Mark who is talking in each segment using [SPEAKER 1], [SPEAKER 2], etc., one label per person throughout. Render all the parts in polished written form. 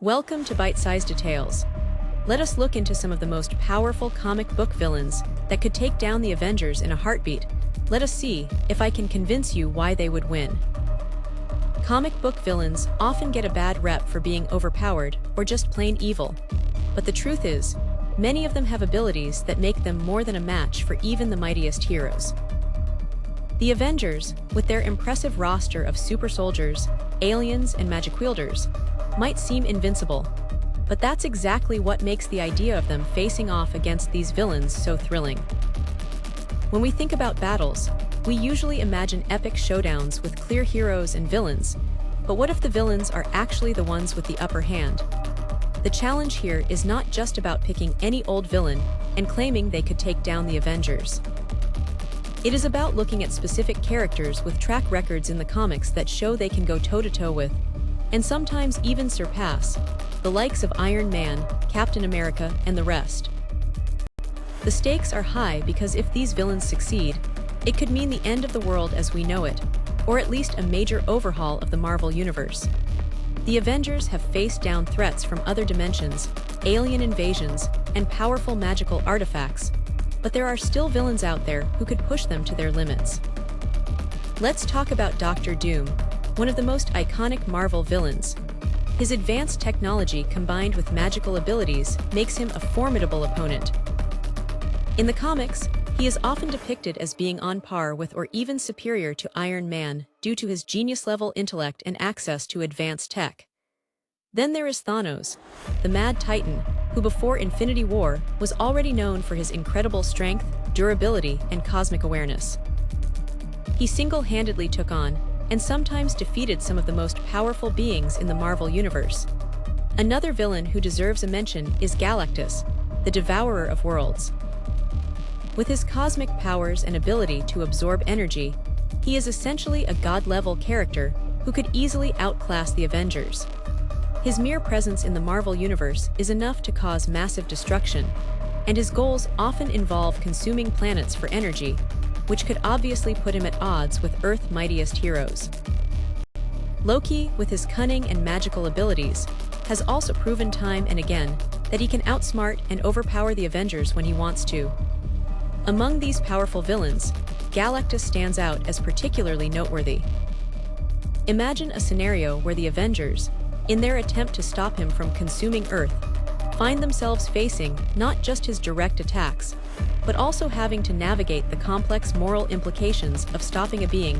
[SPEAKER 1] Welcome to ByteSizeDetails. Let us look into some of the most powerful comic book villains that could take down the Avengers in a heartbeat. Let us see if I can convince you why they would win. Comic book villains often get a bad rep for being overpowered or just plain evil. But the truth is, many of them have abilities that make them more than a match for even the mightiest heroes. The Avengers, with their impressive roster of super soldiers, aliens, and magic wielders, might seem invincible, but that's exactly what makes the idea of them facing off against these villains so thrilling. When we think about battles, we usually imagine epic showdowns with clear heroes and villains, but what if the villains are actually the ones with the upper hand? The challenge here is not just about picking any old villain and claiming they could take down the Avengers. It is about looking at specific characters with track records in the comics that show they can go toe-to-toe with, and sometimes even surpass, the likes of Iron Man, Captain America, and the rest. The stakes are high because if these villains succeed, it could mean the end of the world as we know it, or at least a major overhaul of the Marvel Universe. The Avengers have faced down threats from other dimensions, alien invasions, and powerful magical artifacts, but there are still villains out there who could push them to their limits. Let's talk about Doctor Doom, one of the most iconic Marvel villains. His advanced technology combined with magical abilities makes him a formidable opponent. In the comics, he is often depicted as being on par with or even superior to Iron Man due to his genius-level intellect and access to advanced tech. Then there is Thanos, the Mad Titan, who before Infinity War was already known for his incredible strength, durability, and cosmic awareness. He single-handedly took on and sometimes defeated some of the most powerful beings in the Marvel Universe. Another villain who deserves a mention is Galactus, the Devourer of Worlds. With his cosmic powers and ability to absorb energy, he is essentially a god-level character who could easily outclass the Avengers. His mere presence in the Marvel Universe is enough to cause massive destruction, and his goals often involve consuming planets for energy, which could obviously put him at odds with Earth's mightiest heroes. Loki, with his cunning and magical abilities, has also proven time and again that he can outsmart and overpower the Avengers when he wants to. Among these powerful villains, Galactus stands out as particularly noteworthy. Imagine a scenario where the Avengers, in their attempt to stop him from consuming Earth, find themselves facing not just his direct attacks, but also having to navigate the complex moral implications of stopping a being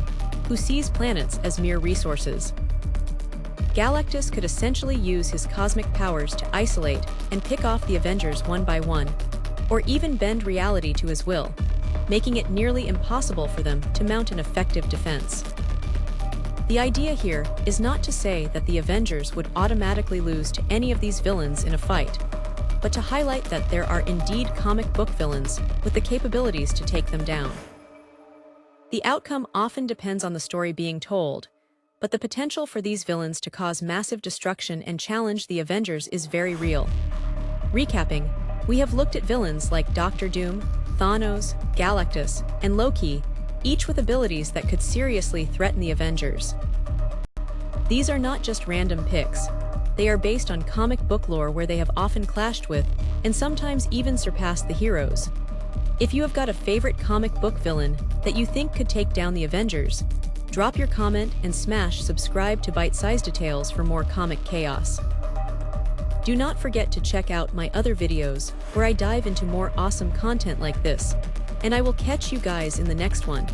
[SPEAKER 1] who sees planets as mere resources. Galactus could essentially use his cosmic powers to isolate and pick off the Avengers one by one, or even bend reality to his will, making it nearly impossible for them to mount an effective defense. The idea here is not to say that the Avengers would automatically lose to any of these villains in a fight, but to highlight that there are indeed comic book villains with the capabilities to take them down. The outcome often depends on the story being told, but the potential for these villains to cause massive destruction and challenge the Avengers is very real. Recapping, we have looked at villains like Doctor Doom, Thanos, Galactus, and Loki, each with abilities that could seriously threaten the Avengers. These are not just random picks. They are based on comic book lore where they have often clashed with, and sometimes even surpassed the heroes. If you have got a favorite comic book villain that you think could take down the Avengers, drop your comment and smash subscribe to ByteSizeDetails for more comic chaos. Do not forget to check out my other videos where I dive into more awesome content like this, and I will catch you guys in the next one.